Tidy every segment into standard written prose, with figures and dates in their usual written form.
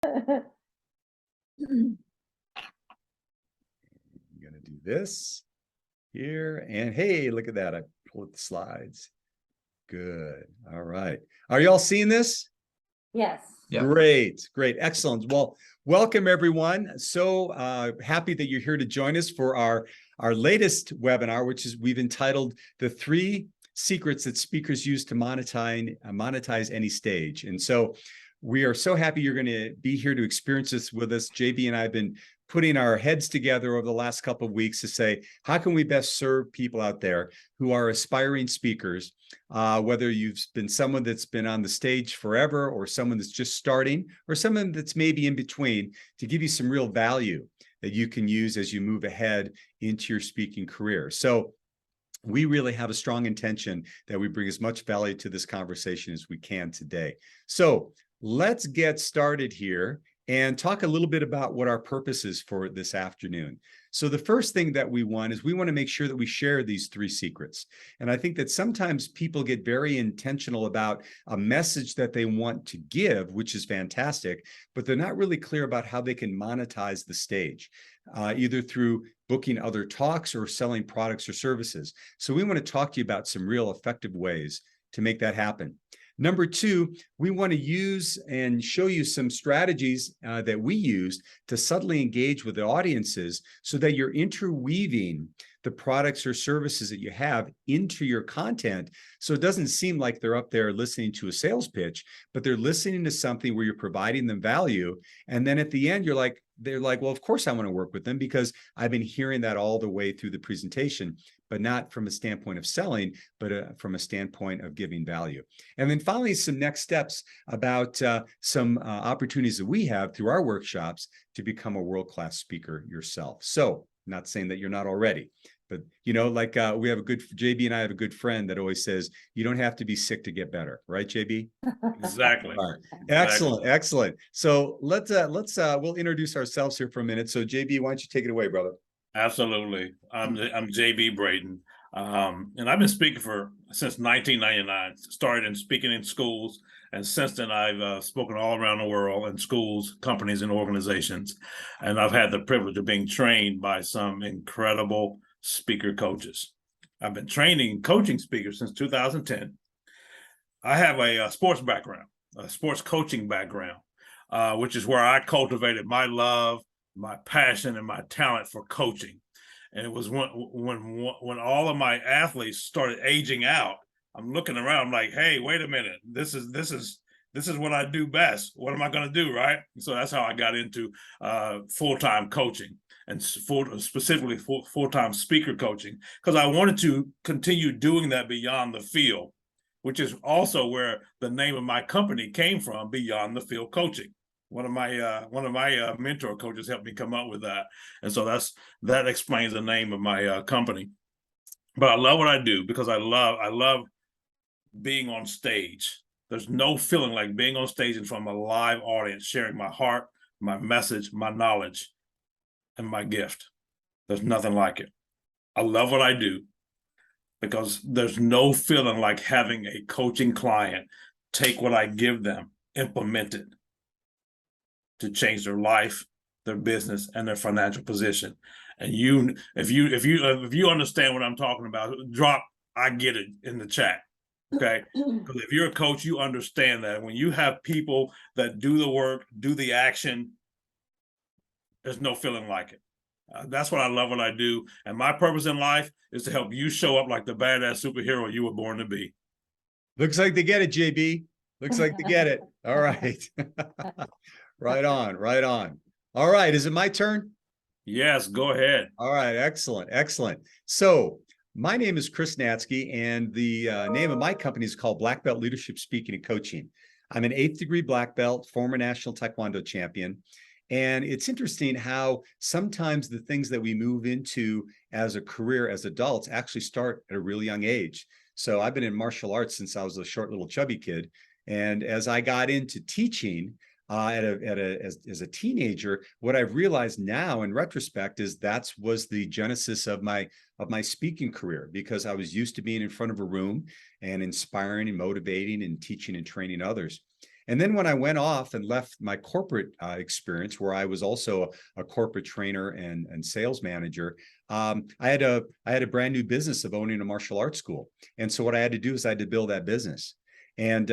I'm going to do this here. And hey, look at that. I pulled the slides. Good. All right. Are you all seeing this? Yes. Yep. Great, great, excellent. Well, welcome everyone. So happy that you're here to join us for our latest webinar, which is we've entitled "The 3 Secrets That Speakers Use to Monetize Any Stage." And so we are so happy you're going to be here to experience this with us. JB and I have been putting our heads together over the last couple of weeks to say, how can we best serve people out there who are aspiring speakers, whether you've been someone that's been on the stage forever or someone that's just starting or someone that's maybe in between, to give you some real value that you can use as you move ahead into your speaking career. So we really have a strong intention that we bring as much value to this conversation as we can today. So let's get started here and talk a little bit about what our purpose is for this afternoon. So the first thing that we want to make sure that we share these 3 secrets. And I think that sometimes people get very intentional about a message that they want to give, which is fantastic, but they're not really clear about how they can monetize the stage, either through booking other talks or selling products or services. So we want to talk to you about some real effective ways to make that happen. Number 2, we want to use and show you some strategies that we use to subtly engage with the audiences so that you're interweaving the products or services that you have into your content. So it doesn't seem like they're up there listening to a sales pitch, but they're listening to something where you're providing them value. And then at the end, they're like, well, of course I want to work with them because I've been hearing that all the way through the presentation, but not from a standpoint of selling, but from a standpoint of giving value. And then finally, some next steps about some opportunities that we have through our workshops to become a world-class speaker yourself. So, not saying that you're not already, but we have JB and I have a good friend that always says, you don't have to be sick to get better, right, JB? Exactly. All right. Excellent, excellent. So we'll introduce ourselves here for a minute. So JB, why don't you take it away, brother? Absolutely. I'm JB Braden, and I've been speaking since 1999. Started in speaking in schools, and since then I've spoken all around the world in schools, companies, and organizations. And I've had the privilege of being trained by some incredible speaker coaches. I've been training coaching speakers since 2010. I have a sports background, a sports coaching background, which is where I cultivated my love, my passion, and my talent for coaching. And it was when all of my athletes started aging out, I'm looking around, I'm like, hey, wait a minute, this is what I do best. What am I going to do, right? So that's how I got into full-time coaching, and specifically full-time speaker coaching, because I wanted to continue doing that beyond the field, which is also where the name of my company came from, Beyond the Field Coaching. One of my mentor coaches helped me come up with that, and so that explains the name of my company. But I love what I do because I love being on stage. There's no feeling like being on stage in front of a live audience, sharing my heart, my message, my knowledge, and my gift. There's nothing like it. I love what I do because there's no feeling like having a coaching client take what I give them, implement it to change their life, their business, and their financial position. And if you understand what I'm talking about, drop "I get it" in the chat. Okay, because if you're a coach, you understand that when you have people that do the work, do the action, there's no feeling like it. That's what I love what I do. And my purpose in life is to help you show up like the badass superhero you were born to be. Looks like they get it, JB. Looks like they get it. All right. Right on, right on. All right, is it my turn? Yes, go ahead. All right, excellent, excellent. So my name is Chris Natsky, and the name of my company is called Black Belt Leadership Speaking and Coaching. I'm an 8th degree black belt, former national taekwondo champion. And it's interesting how sometimes the things that we move into as a career as adults actually start at a really young age. So I've been in martial arts since I was a short little chubby kid. And as I got into teaching, as a teenager, what I've realized now in retrospect is that was the genesis of my speaking career, because I was used to being in front of a room and inspiring and motivating and teaching and training others. And then when I went off and left my corporate experience, where I was also a corporate trainer and sales manager, I had a brand new business of owning a martial arts school. And so what I had to do is I had to build that business. And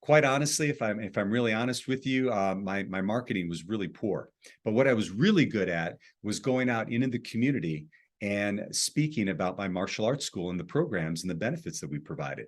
quite honestly, if I'm really honest with you, my marketing was really poor. But what I was really good at was going out into the community and speaking about my martial arts school and the programs and the benefits that we provided.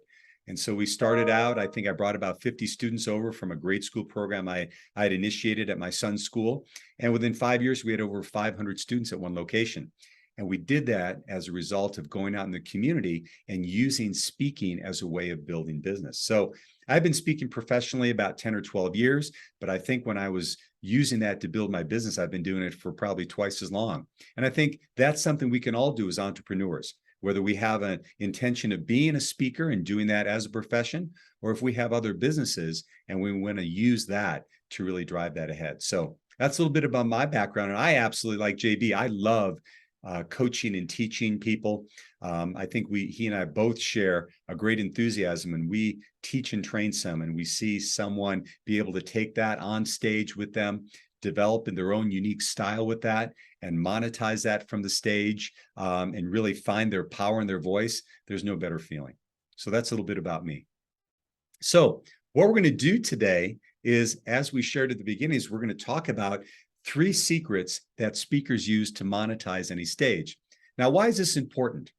And so we started out, I think I brought about 50 students over from a grade school program I had initiated at my son's school. And within 5 years, we had over 500 students at one location. And we did that as a result of going out in the community and using speaking as a way of building business. So I've been speaking professionally about 10 or 12 years, but I think when I was using that to build my business, I've been doing it for probably twice as long. And I think that's something we can all do as entrepreneurs, whether we have an intention of being a speaker and doing that as a profession, or if we have other businesses and we want to use that to really drive that ahead. So that's a little bit about my background. And I absolutely, like JB, I love coaching and teaching people. I think he and I both share a great enthusiasm, and we teach and train some, and we see someone be able to take that on stage with them, develop in their own unique style with that, and monetize that from the stage, and really find their power and their voice. There's no better feeling. So that's a little bit about me. So what we're going to do today is, as we shared at the beginning, is we're going to talk about 3 secrets that speakers use to monetize any stage. Now, why is this important?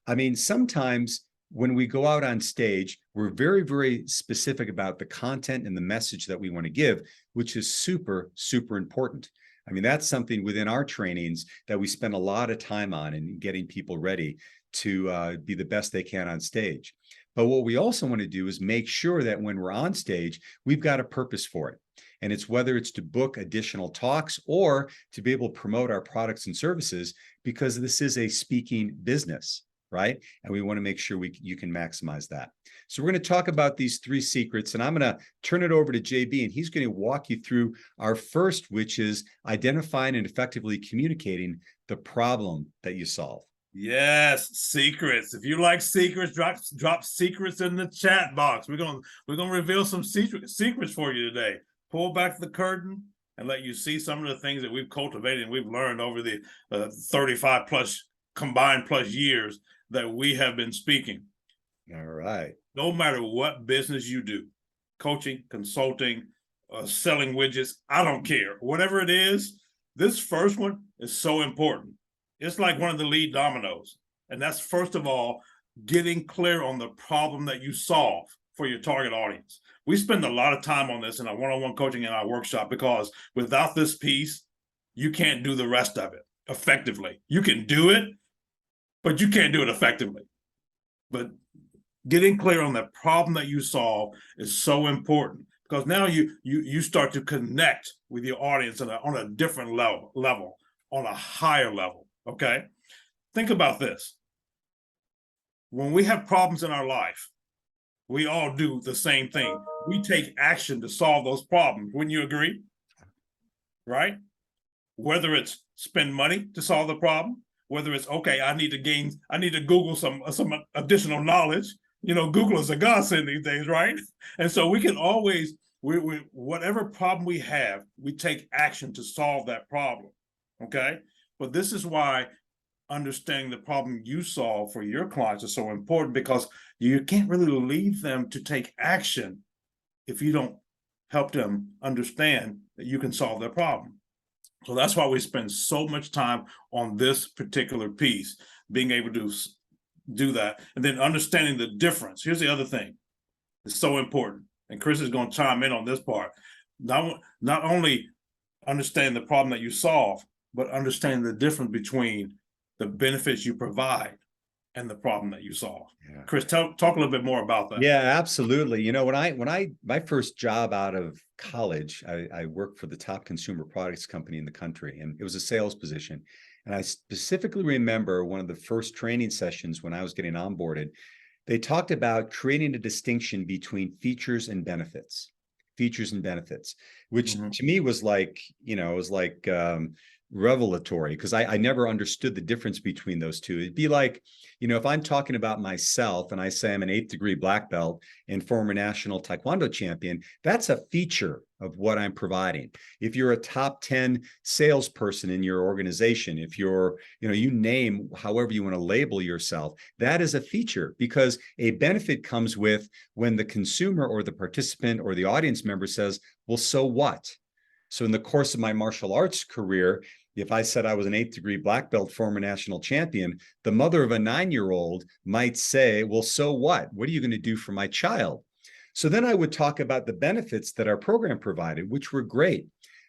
I mean, sometimes when we go out on stage, we're very, very specific about the content and the message that we want to give, which is super, super important. I mean, that's something within our trainings that we spend a lot of time on and getting people ready to be the best they can on stage. But what we also want to do is make sure that when we're on stage, we've got a purpose for it. And it's whether it's to book additional talks or to be able to promote our products and services, because this is a speaking business, right? And we want to make sure you can maximize that. So we're going to talk about these 3 secrets, and I'm going to turn it over to JB, and he's going to walk you through our first, which is identifying and effectively communicating the problem that you solve. Yes, secrets. If you like secrets, drop secrets in the chat box. We're gonna reveal some secrets for you today. Pull back the curtain and let you see some of the things that we've cultivated and we've learned over the 35 plus combined plus years that we have been speaking. All right. No matter what business you do, coaching, consulting, selling widgets, I don't care. Whatever it is, this first one is so important. It's like one of the lead dominoes. And that's, first of all, getting clear on the problem that you solve for your target audience. We spend a lot of time on this in our one-on-one coaching in our workshop, because without this piece, you can't do the rest of it effectively. You can do it, but you can't do it effectively. But getting clear on the problem that you solve is so important, because now you start to connect with your audience on a different level, on a higher level. Okay, think about this. When we have problems in our life, we all do the same thing. We take action to solve those problems. Wouldn't you agree? Right? Whether it's spend money to solve the problem, whether it's, okay, I need to Google some additional knowledge. You know, Google is a godsend these days, right? And so we can always, whatever problem we have, we take action to solve that problem. Okay? But this is why understanding the problem you solve for your clients is so important, because you can't really leave them to take action if you don't help them understand that you can solve their problem. So that's why we spend so much time on this particular piece, being able to do that, and then understanding the difference. Here's the other thing. It's so important, and Chris is going to chime in on this part. Not only understand the problem that you solve, but understand the difference between the benefits you provide and the problem that you solve. Yeah. Chris, talk a little bit more about that. Yeah, absolutely. You know, my first job out of college, I worked for the top consumer products company in the country, and it was a sales position. And I specifically remember one of the first training sessions when I was getting onboarded, they talked about creating a distinction between features and benefits, which to me was like, you know, it was like revelatory because I never understood the difference between those two. It'd be like, if I'm talking about myself and I say I'm an 8th degree black belt and former national taekwondo champion, that's a feature of what I'm providing. If you're a top 10 salesperson in your organization, if you're, you name however you want to label yourself, that is a feature, because a benefit comes with when the consumer or the participant or the audience member says, well, so what? So in the course of my martial arts career, if I said I was an 8th degree black belt, former national champion, the mother of a 9-year-old might say, well, so what? What are you going to do for my child? So then I would talk about the benefits that our program provided, which were great.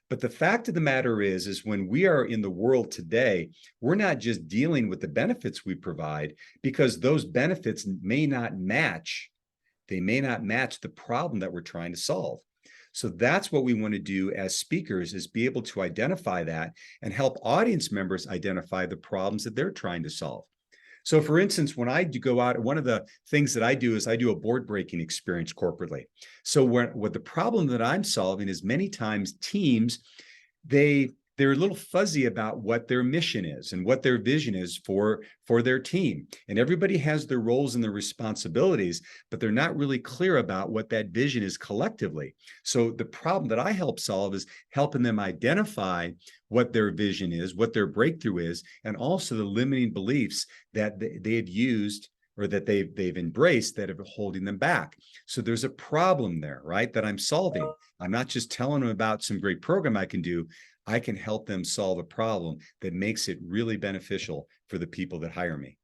But the fact of the matter is when we are in the world today, we're not just dealing with the benefits we provide, because those benefits may not match. They may not match the problem that we're trying to solve. So that's what we want to do as speakers, is be able to identify that and help audience members identify the problems that they're trying to solve. So for instance, when I do go out, one of the things that I do is I do a board breaking experience corporately. So what the problem that I'm solving is many times teams, they're a little fuzzy about what their mission is and what their vision is for their team. And everybody has their roles and their responsibilities, but they're not really clear about what that vision is collectively. So the problem that I help solve is helping them identify what their vision is, what their breakthrough is, and also the limiting beliefs that they've used or that they've embraced that are holding them back. So there's a problem there, right, that I'm solving. I'm not just telling them about some great program I can do. I can help them solve a problem that makes it really beneficial for the people that hire me.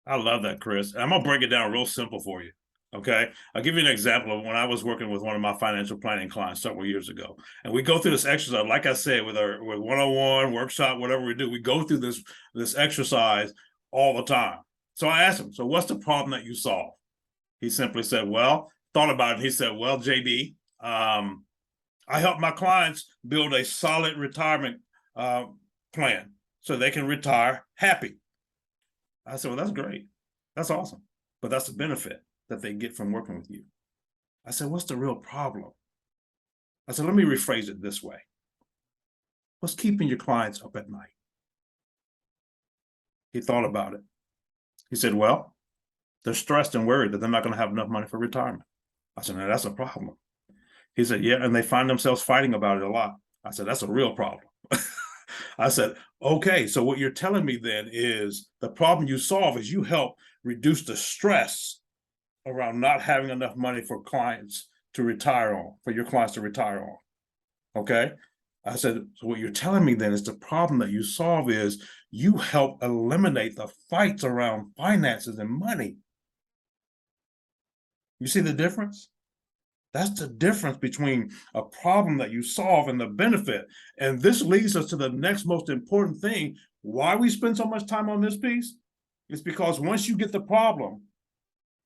I love that, Chris. I'm gonna break it down real simple for you. Okay, I'll give you an example of when I was working with one of my financial planning clients several years ago, and we go through this exercise. Like I said, with one-on-one workshop, whatever we do, we go through this exercise all the time. So I asked him, "So what's the problem that you solve?" He simply said, "Well," thought about it. He said, "Well, JB, I help my clients build a solid retirement plan so they can retire happy." I said, "Well, that's great. That's awesome. But that's the benefit that they get from working with you." I said, "What's the real problem?" I said, "Let me rephrase it this way. What's keeping your clients up at night?" He thought about it. He said, "Well, they're stressed and worried that they're not going to have enough money for retirement." I said, "Now that's a problem." He said, "Yeah, and they find themselves fighting about it a lot." I said, "That's a real problem." I said, "Okay, so what you're telling me then is the problem you solve is you help reduce the stress around not having enough money for clients to retire on, for your clients to retire on." Okay. I said, "So what you're telling me then is the problem that you solve is you help eliminate the fights around finances and money." You see the difference? That's the difference between a problem that you solve and the benefit. And this leads us to the next most important thing. Why we spend so much time on this piece? It's because once you get the problem,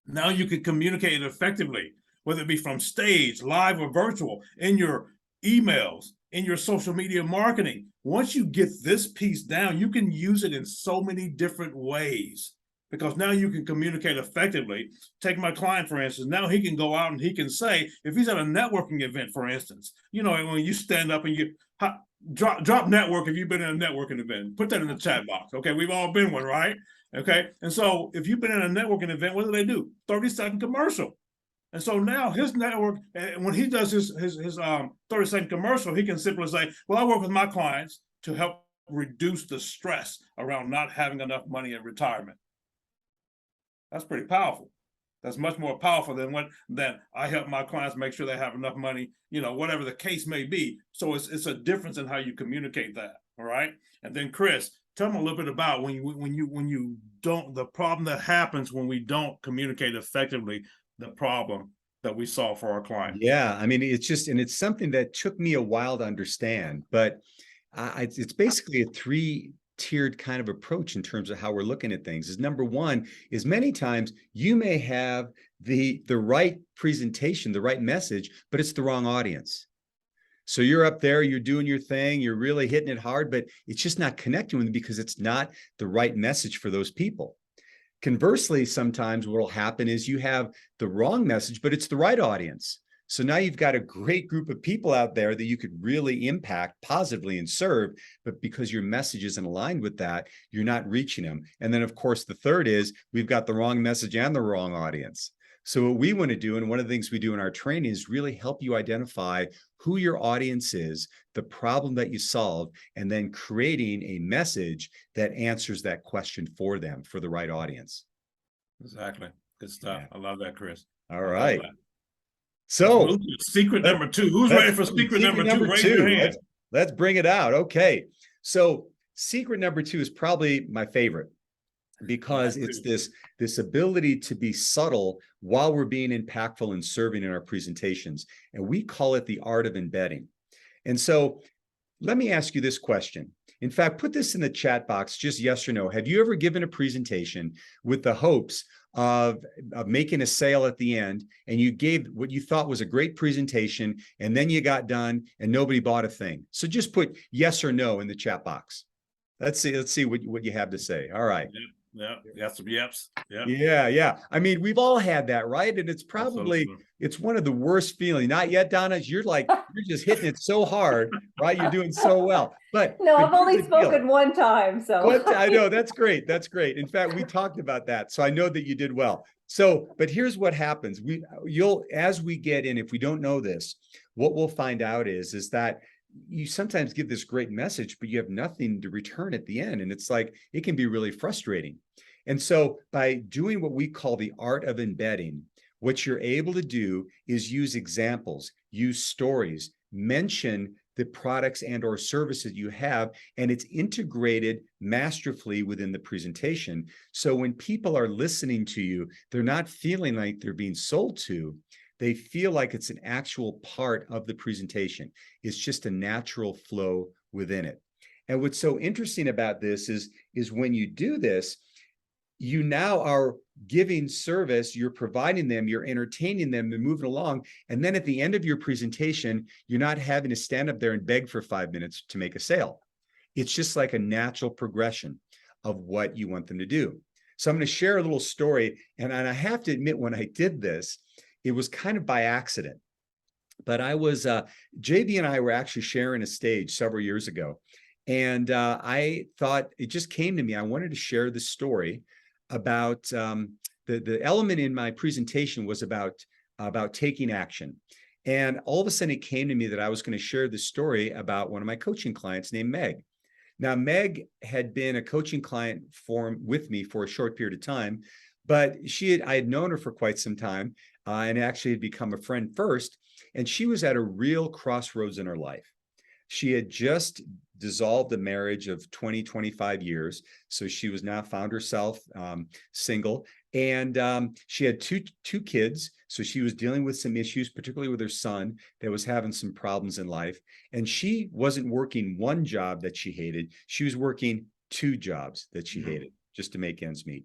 now you can communicate it effectively, whether it be from stage, live, or virtual, in your emails, in your social media marketing. Once you get this piece down, you can use it in so many different ways, because now you can communicate effectively. Take my client, for instance. Now he can go out and he can say, if he's at a networking event, for instance, when you stand up and you drop network, if you've been in a networking event, put that in the chat box. Okay, we've all been one, right? Okay, and so if you've been in a networking event, what do? 30-second commercial. And so now his network, when he does his 30-second commercial, he can simply say, "Well, I work with my clients to help reduce the stress around not having enough money in retirement." That's pretty powerful. That's much more powerful than I help my clients make sure they have enough money, whatever the case may be. So it's a difference in how you communicate that. All right. And then Chris, tell them a little bit about when you don't, the problem that happens when we don't communicate effectively, the problem that we solve for our client. Yeah, I mean, it's something that took me a while to understand, but it's basically a three-tiered kind of approach in terms of how we're looking at things. Is number one is many times you may have the right presentation, the right message, but it's the wrong audience. So you're up there, you're doing your thing, you're really hitting it hard, but it's just not connecting with them because it's not the right message for those people. Conversely, sometimes what will happen is you have the wrong message, but it's the right audience. So now you've got a great group of people out there that you could really impact positively and serve, but because your message isn't aligned with that, you're not reaching them. And then, of course, the third is we've got the wrong message and the wrong audience. So what we want to do, and one of the things we do in our training, is really help you identify who your audience is, the problem that you solve, and then creating a message that answers that question for them, for the right audience. Exactly. Good stuff. Yeah. I love that, Chris. All right. That. So secret number two. Who's ready for secret number two? Raise your hand. Let's bring it out. Okay. So secret number two is probably my favorite, because it's this ability to be subtle while we're being impactful and serving in our presentations. And we call it the art of embedding. And so let me ask you this question. In fact, put this in the chat box, just yes or no. Have you ever given a presentation with the hopes of making a sale at the end, and you gave what you thought was a great presentation, and then you got done and nobody bought a thing? So just put yes or no in the chat box. Let's see what you have to say. All right. Yeah. Yes. Yeps. Yeah. I mean, we've all had that, right? And it's probably, it's one of the worst feelings. Not yet, Donna. You're just hitting it so hard, right? You're doing so well. But no, I've only spoken one time. So I know, that's great. That's great. In fact, we talked about that. So I know that you did well. So, but here's what happens. As we get in, if we don't know this, what we'll find out is that you sometimes give this great message, but you have nothing to return at the end. And it's like, it can be really frustrating. And so by doing what we call the art of embedding, what you're able to do is use examples, use stories, mention the products and or services you have, and it's integrated masterfully within the presentation. So when people are listening to you, they're not feeling like they're being sold to. They feel like it's an actual part of the presentation. It's just a natural flow within it. And what's so interesting about this is when you do this, you now are giving service, you're providing them, you're entertaining them, they're moving along. And then at the end of your presentation, you're not having to stand up there and beg for 5 minutes to make a sale. It's just like a natural progression of what you want them to do. So I'm going to share a little story. And I have to admit, when I did this, it was kind of by accident. But I was, JB and I were actually sharing a stage several years ago. And I thought, it just came to me, I wanted to share the story about the element in my presentation was about taking action. And all of a sudden it came to me that I was going to share the story about one of my coaching clients named Meg. Now, Meg had been a coaching client with me for a short period of time, but I had known her for quite some time and actually had become a friend first. And she was at a real crossroads in her life. She had just dissolved a marriage of 20, 25 years. So she was now found herself single, and she had two kids. So she was dealing with some issues, particularly with her son that was having some problems in life. And she wasn't working one job that she hated. She was working two jobs that she hated just to make ends meet.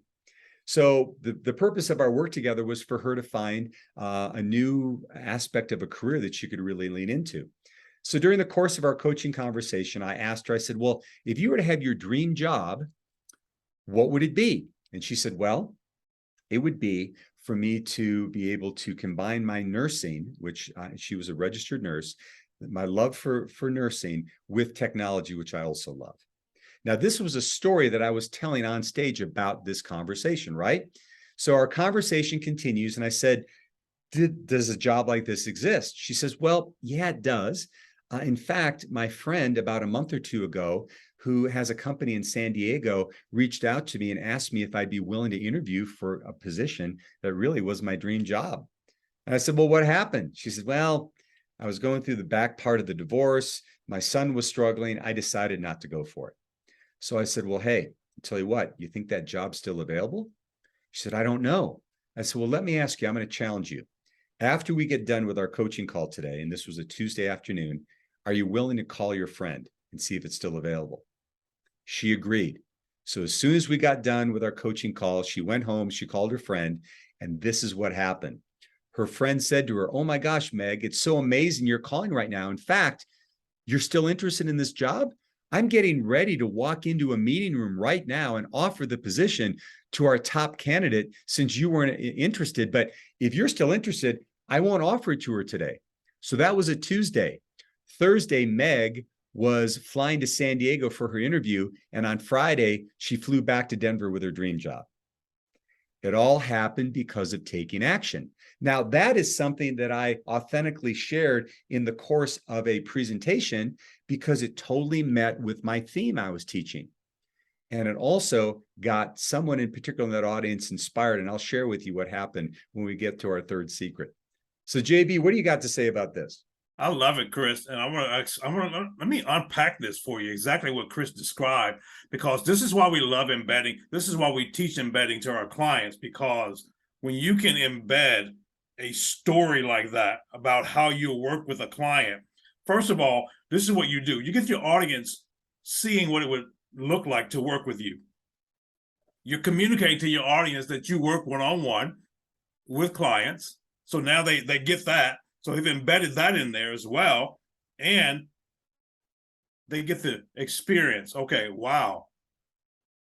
So the purpose of our work together was for her to find a new aspect of a career that she could really lean into. So during the course of our coaching conversation, I asked her, I said, well, if you were to have your dream job, what would it be? And she said, well, it would be for me to be able to combine my nursing, which she was a registered nurse, my love for nursing, with technology, which I also love. Now, this was a story that I was telling on stage about this conversation, right? So our conversation continues, and I said, does a job like this exist? She says, well, yeah, it does. In fact, my friend about a month or two ago, who has a company in San Diego, reached out to me and asked me if I'd be willing to interview for a position that really was my dream job. And I said, well, what happened? She said, well, I was going through the back part of the divorce. My son was struggling. I decided not to go for it. So I said, well, hey, I'll tell you what, you think that job's still available? She said, I don't know. I said, well, let me ask you, I'm going to challenge you. After we get done with our coaching call today, and this was a Tuesday afternoon, are you willing to call your friend and see if it's still available? She agreed. So as soon as we got done with our coaching call, she went home, she called her friend, and this is what happened. Her friend said to her, oh my gosh, Meg, it's so amazing you're calling right now. In fact, you're still interested in this job? I'm getting ready to walk into a meeting room right now and offer the position to our top candidate since you weren't interested. But if you're still interested, I won't offer it to her today. So that was a Tuesday. Thursday, Meg was flying to San Diego for her interview. And on Friday, she flew back to Denver with her dream job. It all happened because of taking action. Now, that is something that I authentically shared in the course of a presentation because it totally met with my theme I was teaching. And it also got someone in particular in that audience inspired. And I'll share with you what happened when we get to our third secret. So JB, what do you got to say about this? I love it, Chris. And let me unpack this for you, exactly what Chris described, because this is why we love embedding. This is why we teach embedding to our clients, because when you can embed a story like that about how you work with a client, first of all, this is what you do. You get your audience seeing what it would look like to work with you. You communicate to your audience that you work one-on-one with clients. So now they get that. So they've embedded that in there as well. And they get the experience. Okay, wow,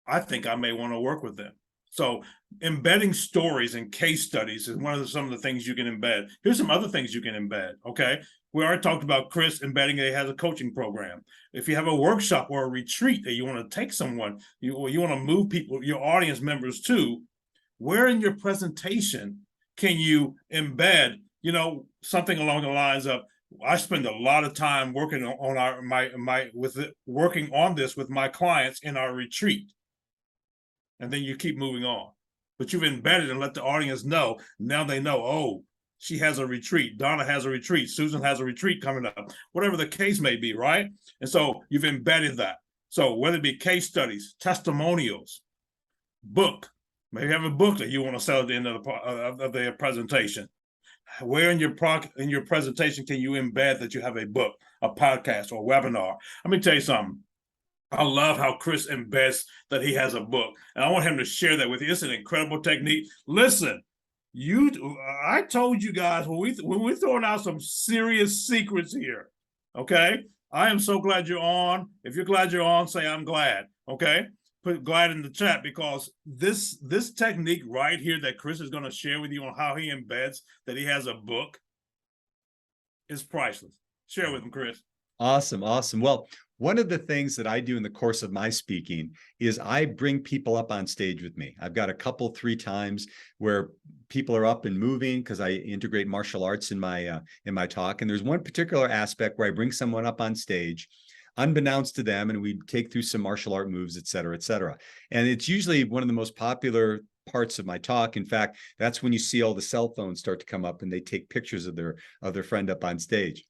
I think I may want to work with them. So embedding stories and case studies is some of the things you can embed. Here's some other things you can embed, okay? We already talked about Chris embedding that he has a coaching program. If you have a workshop or a retreat that you want to take someone, you want to move people, your audience members to, where in your presentation can you embed, something along the lines of, I spend a lot of time working on working on this with my clients in our retreat. And then you keep moving on. But you've embedded and let the audience know. Now they know, oh, she has a retreat. Donna has a retreat. Susan has a retreat coming up. Whatever the case may be, right? And so you've embedded that. So whether it be case studies, testimonials, book, maybe you have a book that you want to sell at the end of the presentation. Where in your presentation can you embed that you have a book, a podcast, or a webinar? Let me tell you something. I love how Chris embeds that he has a book, and I want him to share that with you. It's an incredible technique. Listen, I told you guys when we're throwing out some serious secrets here. Okay, I am so glad you're on. If you're glad you're on, say I'm glad. Okay, put glad in the chat, because this technique right here that Chris is going to share with you on how he embeds that he has a book is priceless. Share with him, Chris. Awesome. Well, one of the things that I do in the course of my speaking is I bring people up on stage with me. I've got a couple, 3 times where people are up and moving because I integrate martial arts in my talk. And there's one particular aspect where I bring someone up on stage, unbeknownst to them, and we take through some martial art moves, et cetera, et cetera. And it's usually one of the most popular parts of my talk. In fact, that's when you see all the cell phones start to come up and they take pictures of their friend up on stage.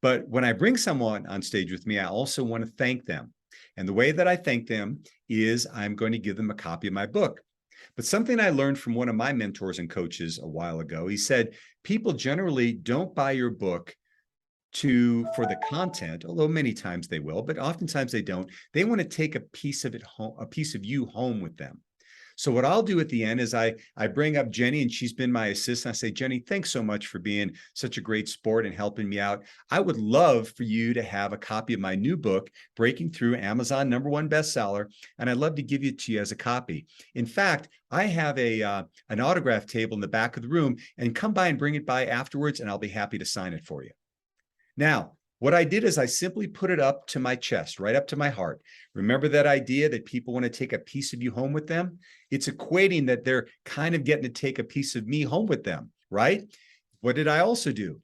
But when I bring someone on stage with me, I also want to thank them. And the way that I thank them is I'm going to give them a copy of my book. But something I learned from one of my mentors and coaches a while ago, he said, people generally don't buy your book for the content, although many times they will, but oftentimes they don't. They want to take a piece of it home, a piece of you home with them. So what I'll do at the end is I bring up Jenny, and she's been my assistant. I say, Jenny, thanks so much for being such a great sport and helping me out. I would love for you to have a copy of my new book, Breaking Through, Amazon #1 bestseller, and I'd love to give it to you as a copy. In fact, I have an autograph table in the back of the room, and come by and bring it by afterwards, and I'll be happy to sign it for you. Now, what I did is I simply put it up to my chest, right up to my heart. Remember that idea that people want to take a piece of you home with them? It's equating that they're kind of getting to take a piece of me home with them, right? What did I also do?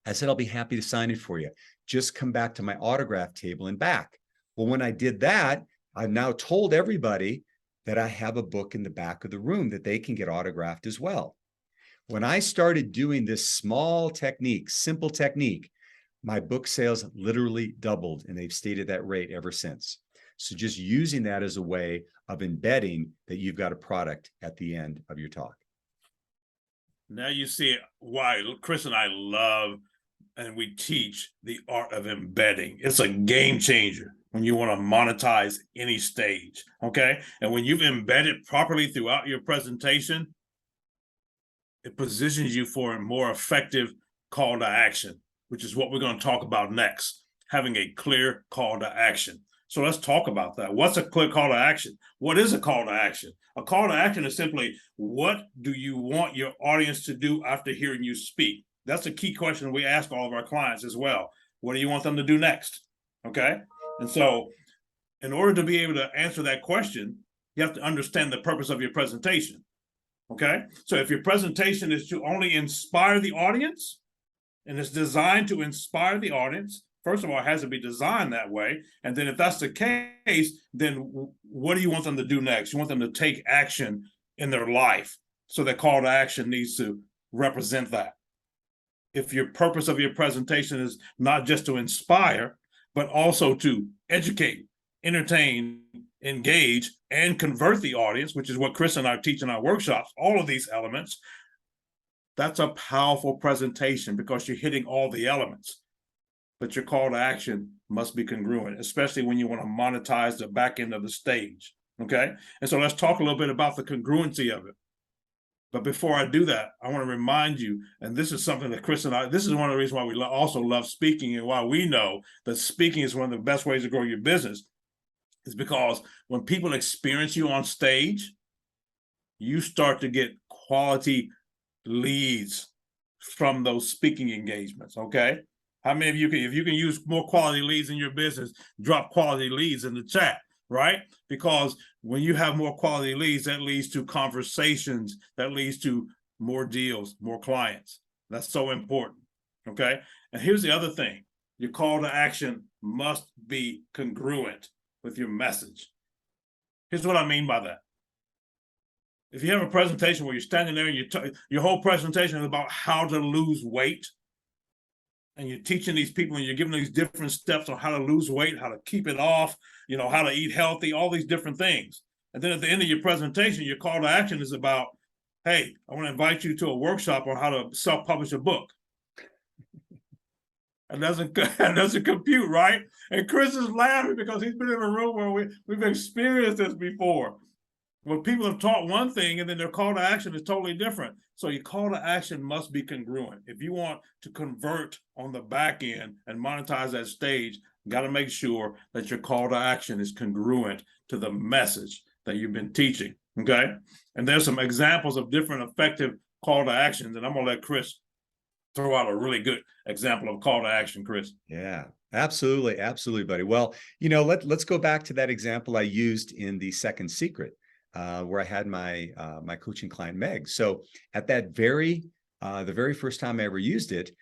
I said, I'll be happy to sign it for you. Just come back to my autograph table and back. Well, when I did that, I've now told everybody that I have a book in the back of the room that they can get autographed as well. When I started doing this small technique, simple technique, my book sales literally doubled, and they've stayed at that rate ever since. So just using that as a way of embedding that you've got a product at the end of your talk. Now you see why Chris and I love and we teach the art of embedding. It's a game changer when you want to monetize any stage, okay? And when you've embedded properly throughout your presentation, it positions you for a more effective call to action, which is what we're going to talk about next, having a clear call to action. So let's talk about that. What's a clear call to action? What is a call to action? A call to action is simply, what do you want your audience to do after hearing you speak? That's a key question we ask all of our clients as well. What do you want them to do next? Okay. And so in order to be able to answer that question, you have to understand the purpose of your presentation. Okay. So if your presentation is to only inspire the audience and it's designed to inspire the audience, first of all, it has to be designed that way. And then if that's the case, then what do you want them to do next? You want them to take action in their life. So that call to action needs to represent that. If your purpose of your presentation is not just to inspire, but also to educate, entertain, engage, and convert the audience, which is what Chris and I teach in our workshops, all of these elements, that's a powerful presentation because you're hitting all the elements. But your call to action must be congruent, especially when you want to monetize the back end of the stage. Okay. And so let's talk a little bit about the congruency of it. But before I do that, I want to remind you, and this is something that Chris and I, this is one of the reasons why we also love speaking and why we know that speaking is one of the best ways to grow your business, is because when people experience you on stage, you start to get quality leads from those speaking engagements. Okay. How many of you can, if you can use more quality leads in your business, drop quality leads in the chat, right? Because when you have more quality leads, that leads to conversations, that leads to more deals, more clients. That's so important, okay? And here's the other thing. Your call to action must be congruent with your message. Here's what I mean by that. If you have a presentation where you're standing there and your whole presentation is about how to lose weight, and you're teaching these people and you're giving these different steps on how to lose weight, how to keep it off, you know, how to eat healthy, all these different things. And then at the end of your presentation, your call to action is about, hey, I want to invite you to a workshop on how to self-publish a book. And doesn't compute, right? And Chris is laughing because he's been in a room where we've experienced this before. When people have taught one thing and then their call to action is totally different. So your call to action must be congruent. If you want to convert on the back end and monetize that stage, you got to make sure that your call to action is congruent to the message that you've been teaching. Okay. And there's some examples of different effective call to actions. And I'm going to let Chris throw out a really good example of call to action, Chris. Yeah, absolutely. Absolutely, buddy. Well, you know, let's go back to that example I used in the second secret. Where I had my my coaching client Meg. So at that the very first time I ever used it,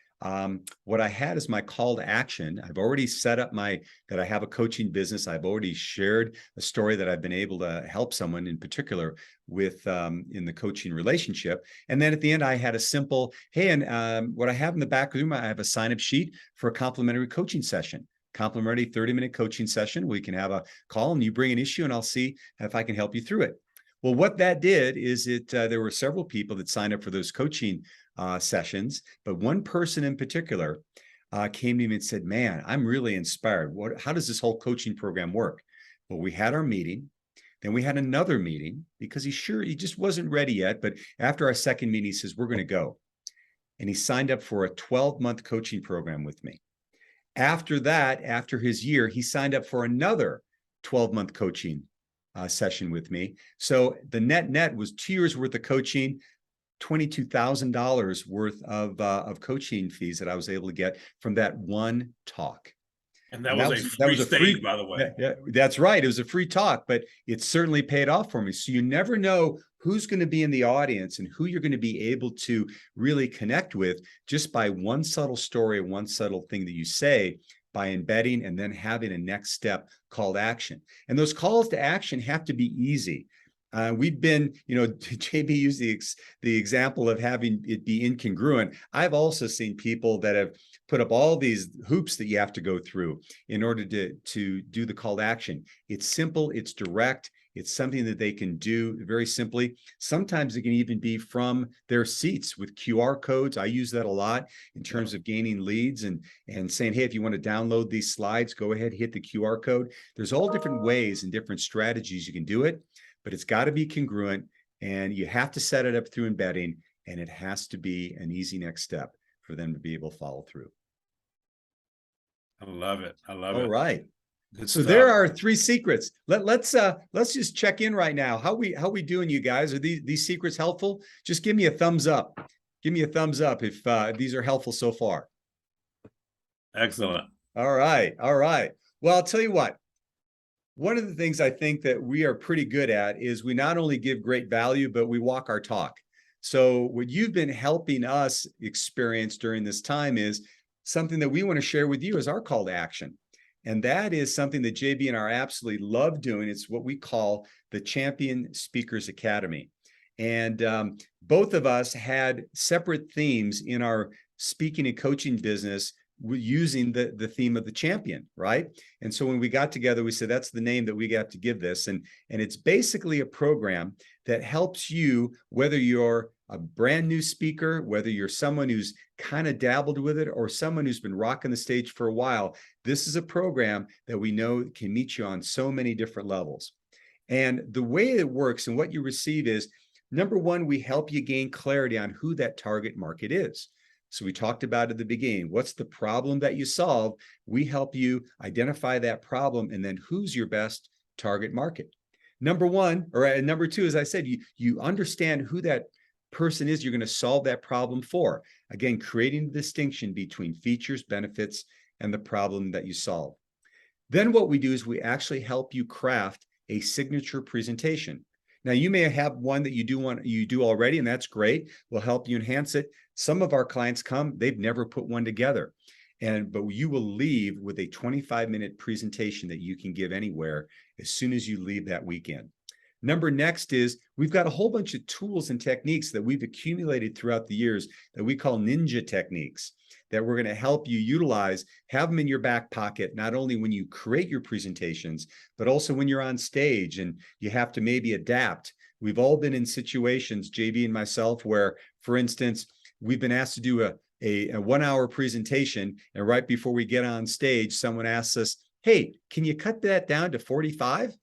what I had is my call to action. I've already set up that I have a coaching business. I've already shared a story that I've been able to help someone in particular with in the coaching relationship. And then at the end, I had a simple, hey, and what I have in the back room, I have a sign-up sheet for a complimentary coaching session. Complimentary 30-minute coaching session. We can have a call and you bring an issue and I'll see if I can help you through it. Well, what that did is there were several people that signed up for those coaching sessions, but one person in particular came to me and said, man, I'm really inspired. How does this whole coaching program work? Well, we had our meeting. Then we had another meeting because he just wasn't ready yet. But after our second meeting, he says, we're going to go. And he signed up for a 12-month coaching program with me. After that, after his year, he signed up for another 12-month coaching session with me. So the net was 2 years worth of coaching, $22,000 worth of coaching fees that I was able to get from that one talk. And that was a free, by the way. Yeah, that's right. It was a free talk, but it certainly paid off for me. So you never know who's going to be in the audience and who you're going to be able to really connect with just by one subtle story, one subtle thing that you say, by embedding and then having a next step call to action. And those calls to action have to be easy. We've been, you know, JB used the example of having it be incongruent. I've also seen people that have put up all these hoops that you have to go through in order to do the call to action. It's simple, it's direct, it's something that they can do very simply. Sometimes it can even be from their seats with QR codes. I use that a lot in terms of gaining leads and saying, hey, if you want to download these slides, go ahead, hit the QR code. There's all different ways and different strategies you can do it. But it's got to be congruent and you have to set it up through embedding, and it has to be an easy next step for them to be able to follow through. I love it. I love it. All right. Good So stuff. there are 3 secrets. Let's just check in right now. How we doing, you guys? Are these secrets helpful? Just give me a thumbs up. Give me a thumbs up if these are helpful so far. Excellent. All right. All right. Well, I'll tell you what. One of the things I think that we are pretty good at is we not only give great value, but we walk our talk. So what you've been helping us experience during this time is something that we want to share with you as our call to action. And that is something that JB and I absolutely love doing. It's what we call the Champion Speakers Academy. And both of us had separate themes in our speaking and coaching business using the theme of the champion, right? And so when we got together, we said, that's the name that we got to give this. And it's basically a program that helps you, whether you're a brand new speaker, whether you're someone who's kind of dabbled with it or someone who's been rocking the stage for a while. This is a program that we know can meet you on so many different levels. And the way it works and what you receive is, number one, we help you gain clarity on who that target market is. So we talked about at the beginning, what's the problem that you solve? We help you identify that problem and then who's your best target market. Number one, or number two, as I said, you understand who that person is you're going to solve that problem for. Again, creating the distinction between features, benefits, and the problem that you solve. Then what we do is we actually help you craft a signature presentation. Now, you may have one that you do already, and that's great. We'll help you enhance it. Some of our clients come, they've never put one together. But you will leave with a 25-minute presentation that you can give anywhere as soon as you leave that weekend. Number next is we've got a whole bunch of tools and techniques that we've accumulated throughout the years that we call ninja techniques that we're going to help you utilize, have them in your back pocket, not only when you create your presentations, but also when you're on stage and you have to maybe adapt. We've all been in situations, JB and myself, where, for instance, we've been asked to do a 1-hour presentation, and right before we get on stage, someone asks us, hey, can you cut that down to 45?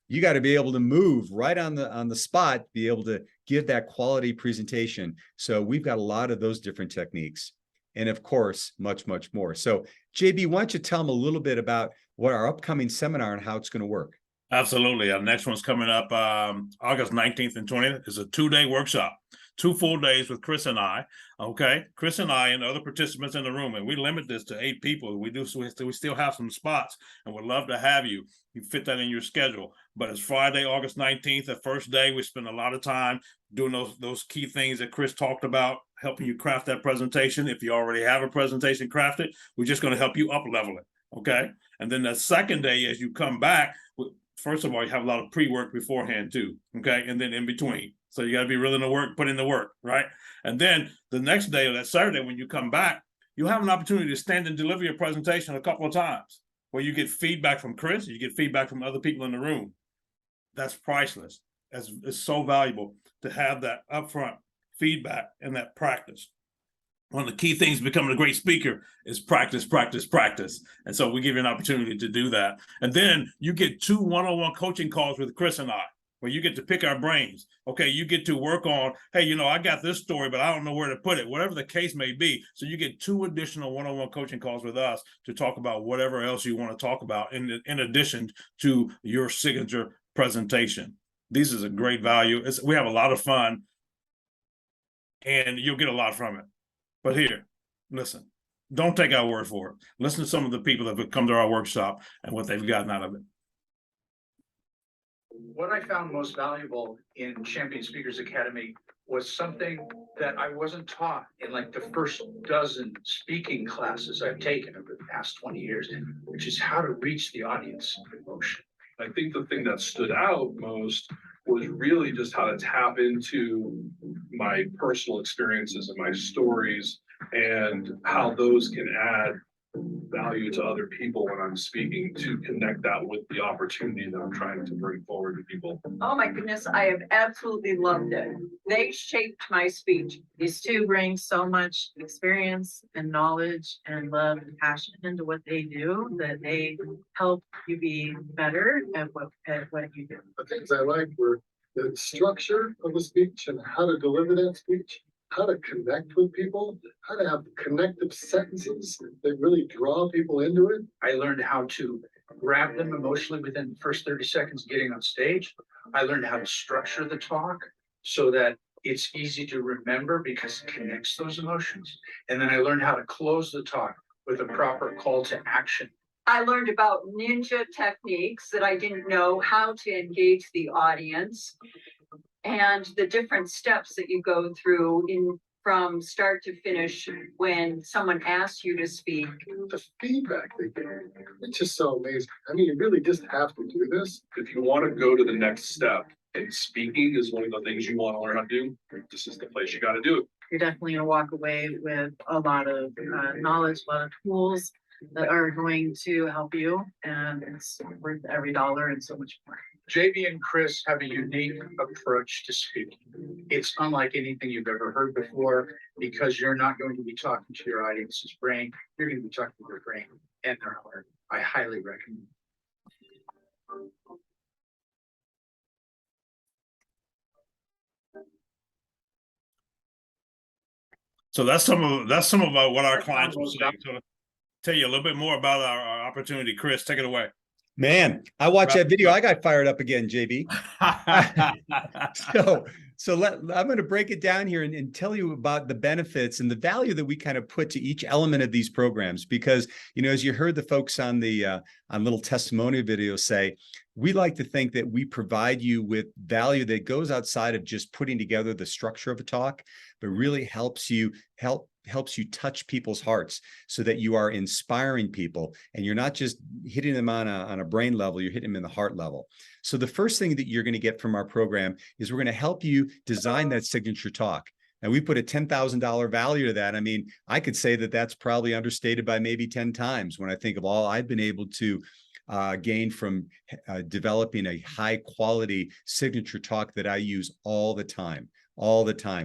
You got to be able to move right on the spot, be able to give that quality presentation. So we've got a lot of those different techniques. And of course, much, much more. So JB, why don't you tell them a little bit about what our upcoming seminar and how it's going to work? Absolutely. Our next one's coming up August 19th and 20th. It's a 2-day workshop, 2 full days with Chris and I. Okay. Chris and I and other participants in the room. And we limit this to 8 people. We still have some spots and would love to have you. You fit that in your schedule. But it's Friday, August 19th, the first day. We spend a lot of time doing those key things that Chris talked about, helping you craft that presentation. If you already have a presentation crafted, we're just going to help you up level it. Okay. And then the second day, as you come back, first of all, you have a lot of pre-work beforehand too. Okay. And then in between. So you got to be willing to work, put in the work. Right. And then the next day or that Saturday, when you come back, you'll have an opportunity to stand and deliver your presentation a couple of times where you get feedback from Chris, you get feedback from other people in the room. That's priceless. It's so valuable to have that upfront feedback and that practice. One of the key things becoming a great speaker is practice, practice, practice. And so we give you an opportunity to do that. And then you get 2 one-on-one coaching calls with Chris and I, where you get to pick our brains. Okay, you get to work on, hey, I got this story, but I don't know where to put it, whatever the case may be. So you get 2 additional one-on-one coaching calls with us to talk about whatever else you want to talk about in addition to your signature presentation. This is a great value. We have a lot of fun and you'll get a lot from it. But here, listen, don't take our word for it. Listen to some of the people that have come to our workshop and what they've gotten out of it. What I found most valuable in Champion Speakers Academy was something that I wasn't taught in like the first dozen speaking classes I've taken over the past 20 years, which is how to reach the audience with emotion. I think the thing that stood out most was really just how to tap into my personal experiences and my stories and how those can add value to other people when I'm speaking, to connect that with the opportunity that I'm trying to bring forward to people. Oh my goodness, I have absolutely loved it. They shaped my speech. These 2 bring so much experience and knowledge and love and passion into what they do that they help you be better at what you do. The things I liked were the structure of the speech and how to deliver that speech, how to connect with people, how to have connective sentences that really draw people into it. I learned how to grab them emotionally within the first 30 seconds of getting on stage. I learned how to structure the talk so that it's easy to remember because it connects those emotions. And then I learned how to close the talk with a proper call to action. I learned about ninja techniques that I didn't know how to engage the audience and the different steps that you go through from start to finish when someone asks you to speak. The feedback they give, it's just so amazing. I mean, you really just have to do this. If you want to go to the next step, and speaking is one of the things you want to learn how to do, this is the place you got to do it. You're definitely gonna walk away with a lot of knowledge, a lot of tools that are going to help you, and it's worth every dollar and so much more. JB and Chris have a unique approach to speaking. It's unlike anything you've ever heard before because you're not going to be talking to your audience's brain. You're going to be talking to their brain and their heart. I highly recommend. So that's some of what our clients are saying. So tell you a little bit more about our opportunity. Chris, take it away. Man, I watched that video. I got fired up again, JB. I'm going to break it down here and tell you about the benefits and the value that we kind of put to each element of these programs. Because, as you heard the folks on the on little testimonial video say, we like to think that we provide you with value that goes outside of just putting together the structure of a talk, but really helps you touch people's hearts so that you are inspiring people and you're not just hitting them on a brain level, you're hitting them in the heart level. So the first thing that you're going to get from our program is we're going to help you design that signature talk. And we put a $10,000 value to that. I mean, I could say that that's probably understated by maybe 10 times when I think of all I've been able to gain from developing a high quality signature talk that I use all the time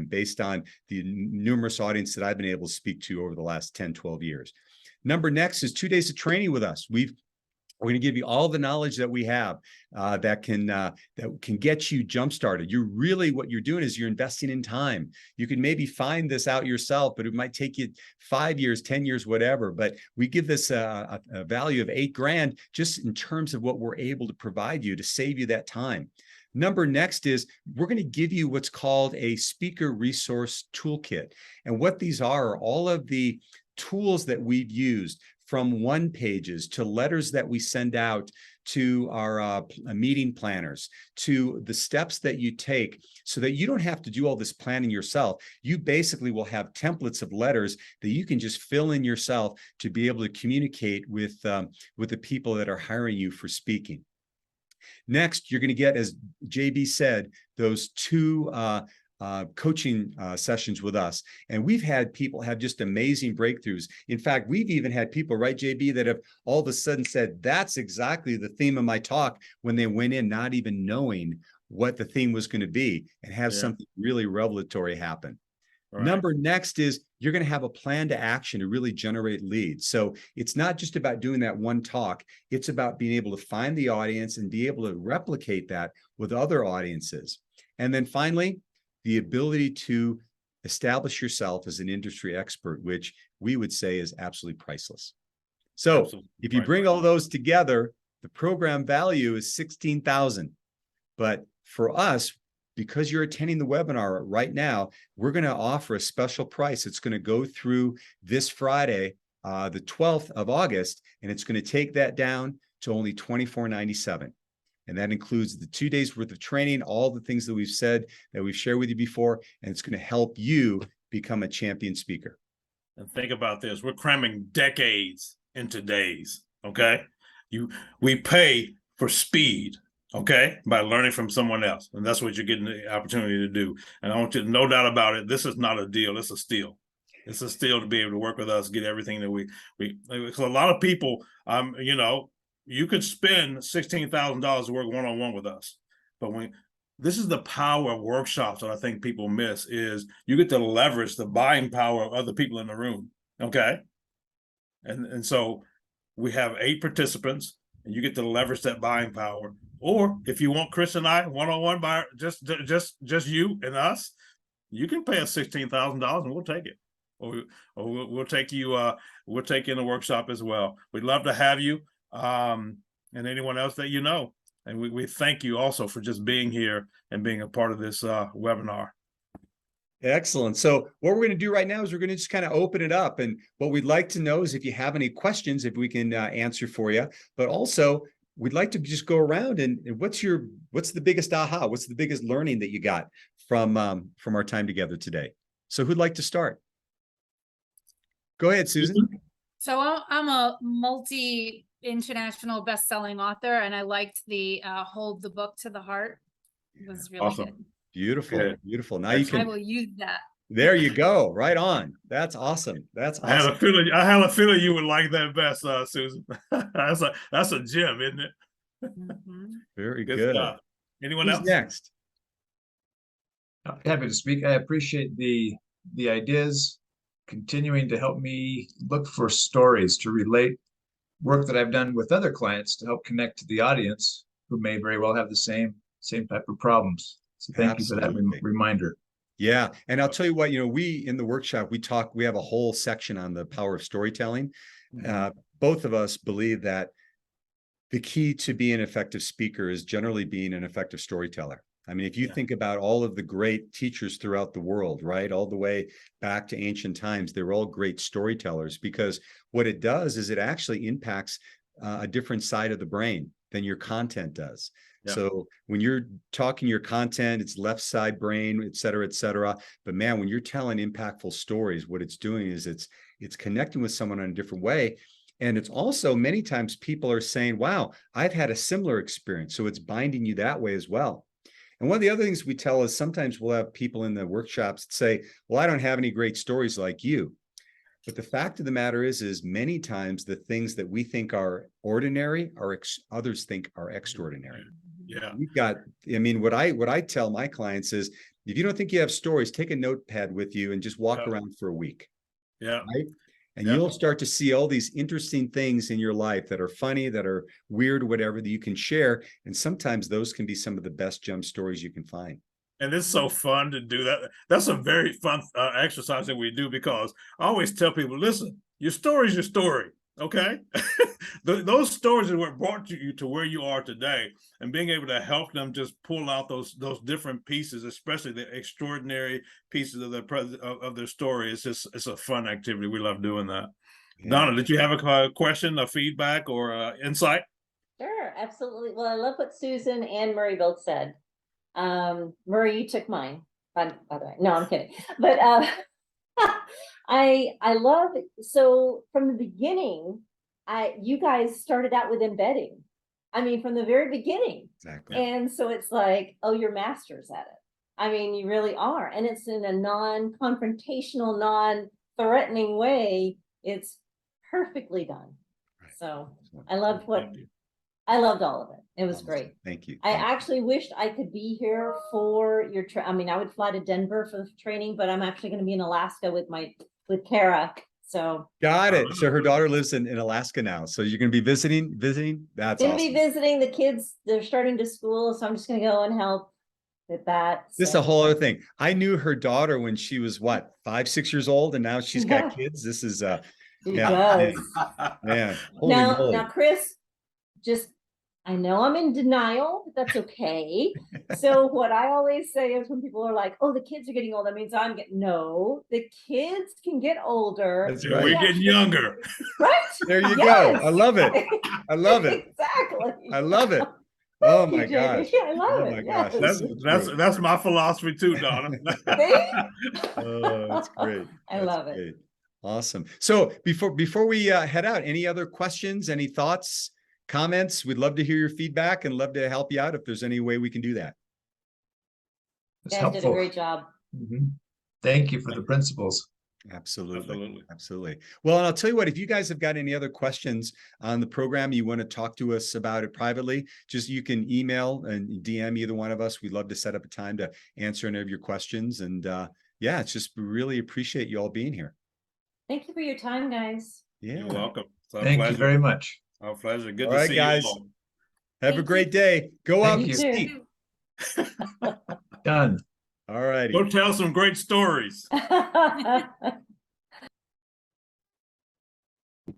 based on the numerous audience that I've been able to speak to over the last 10, 12 years. Next is 2 days of training with us. We're going to give you all the knowledge that we have that can get you jump started. What you're doing is you're investing in time. You can maybe find this out yourself, but it might take you 5 years, 10 years, whatever. But we give this a value of $8,000 just in terms of what we're able to provide you to save you that time. Next is we're going to give you what's called a speaker resource toolkit. And what these are all of the tools that we've used, from one pages to letters that we send out to our meeting planners, to the steps that you take so that you don't have to do all this planning yourself. You basically will have templates of letters that you can just fill in yourself to be able to communicate with the people that are hiring you for speaking. Next, you're going to get, as JB said, those 2 coaching sessions with us. And we've had people have just amazing breakthroughs. In fact, we've even had people, right, JB, that have all of a sudden said, that's exactly the theme of my talk when they went in, not even knowing what the theme was going to be, and have something really revelatory happen. Right. Next is you're going to have a plan to action to really generate leads. So it's not just about doing that one talk. It's about being able to find the audience and be able to replicate that with other audiences. And then finally, the ability to establish yourself as an industry expert, which we would say is absolutely priceless. So if you bring all those together, the program value is $16,000. But for us, because you're attending the webinar right now, we're going to offer a special price. It's going to go through this Friday, the 12th of August, and it's going to take that down to only $24.97. And that includes the 2 days worth of training, all the things that we've said, that we've shared with you before, and it's going to help you become a champion speaker. And think about this. We're cramming decades into days, okay? We pay for speed, okay, by learning from someone else. And that's what you're getting the opportunity to do. And I want you to, no doubt about it, this is not a deal, it's a steal. It's a steal to be able to work with us, get everything that we because a lot of people, you could spend $16,000 to work one-on-one with us. But this is the power of workshops that I think people miss, is you get to leverage the buying power of other people in the room, okay? And so we have 8 participants, and you get to leverage that buying power. Or if you want Chris and I one-on-one by just you and us, you can pay us $16,000 and we'll take it. Or we'll take you, we'll take you in a workshop as well. We'd love to have you. and anyone else that you know. And we thank you also for just being here and being a part of this webinar. Excellent. So what we're going to do right now is we're going to just kind of open it up. And what we'd like to know is if you have any questions, if we can answer for you. But also, we'd like to just go around and what's the biggest aha? What's the biggest learning that you got from our time together today? So who'd like to start? Go ahead, Susan. So I'm a multi-international best-selling author, and I liked the hold the book to the heart. It was really Awesome. good. Beautiful, Good. beautiful. Now Excellent. you I can. will use that. There you go. Right on. That's awesome. That's I had awesome. I had a feeling you would like that best, Susan. that's a gem, isn't it? Mhm. Very Good good. stuff. Anyone Who's else? next? Happy to speak. I appreciate the ideas continuing to help me look for stories to relate work that I've done with other clients to help connect to the audience who may very well have the same type of problems. So thank you for that Absolutely. reminder. Yeah. And I'll tell you what, we in the workshop, we have a whole section on the power of storytelling. Both of us believe that the key to being an effective speaker is generally being an effective storyteller. I mean, if you think about all of the great teachers throughout the world, right, all the way back to ancient times, they were all great storytellers, because what it does is it actually impacts a different side of the brain than your content does. Yeah. So when you're talking your content, it's left side brain, et cetera, et cetera. But man, when you're telling impactful stories, what it's doing is it's connecting with someone in a different way. And it's also many times people are saying, wow, I've had a similar experience. So it's binding you that way as well. And one of the other things we tell is sometimes we'll have people in the workshops say, well, I don't have any great stories like you. But the fact of the matter is many times the things that we think are ordinary are others think are extraordinary. Yeah. We've got, I mean, what I tell my clients is, if you don't think you have stories, take a notepad with you and just walk around for a week. Yeah. Right? And you'll start to see all these interesting things in your life that are funny, that are weird, whatever, that you can share. And sometimes those can be some of the best gem stories you can find. And it's so fun to do that. That's a very fun exercise that we do, because I always tell people, listen, your story is your story. Okay. Those stories are what brought you to where you are today, and being able to help them just pull out those different pieces, especially the extraordinary pieces of their story. It's a fun activity. We love doing that. Yeah. Donna, did you have a question, a feedback, or insight? Sure, absolutely. Well, I love what Susan and Murray both said. Murray, you took mine, by the way. No, I'm kidding. But I love it. So from the beginning, you guys started out with embedding. I mean, from the very beginning. Exactly. And so it's like, oh, you're masters at it. I mean, you really are. And it's in a non-confrontational, non-threatening way. It's perfectly done. Right. So I loved I loved all of it. It was great. Thank you. I actually wished I could be here for your I mean, I would fly to Denver for the training, but I'm actually going to be in Alaska with Kara. So got it. So her daughter lives in Alaska now. So you're going to be visiting. That's awesome. Be visiting the kids. They're starting to school, so I'm just going to go and help with that. This is a whole other thing. I knew her daughter when she was what, 5, 6 years old, and now she's got kids. This is man. Now, Chris, just. I know I'm in denial, but that's okay. So what I always say is when people are like, oh, the kids are getting old, that means I'm getting, no, the kids can get older. That's right. We're getting younger. Right? There you go. I love it. I love it. Exactly. I love it. Oh my gosh. I love it. My gosh. That's my philosophy too, Donna. Oh, that's great. I love it. Great. Awesome. So before we head out, any other questions, any thoughts, comments? We'd love to hear your feedback and love to help you out if there's any way we can do that. It's You guys helpful. did a great job. Thank you for the principles. Absolutely. Well, and I'll tell you what, if you guys have got any other questions on the program, you want to talk to us about it privately, just you can email and DM either one of us. We'd love to set up a time to answer any of your questions. And yeah, it's just really appreciate you all being here. Thank you for your time, guys. Yeah. You're welcome. Thank you very much. Our pleasure. Good all to right, see guys. you all. Have a great day. Go out and Thank speak. Done. All righty. Go tell some great stories.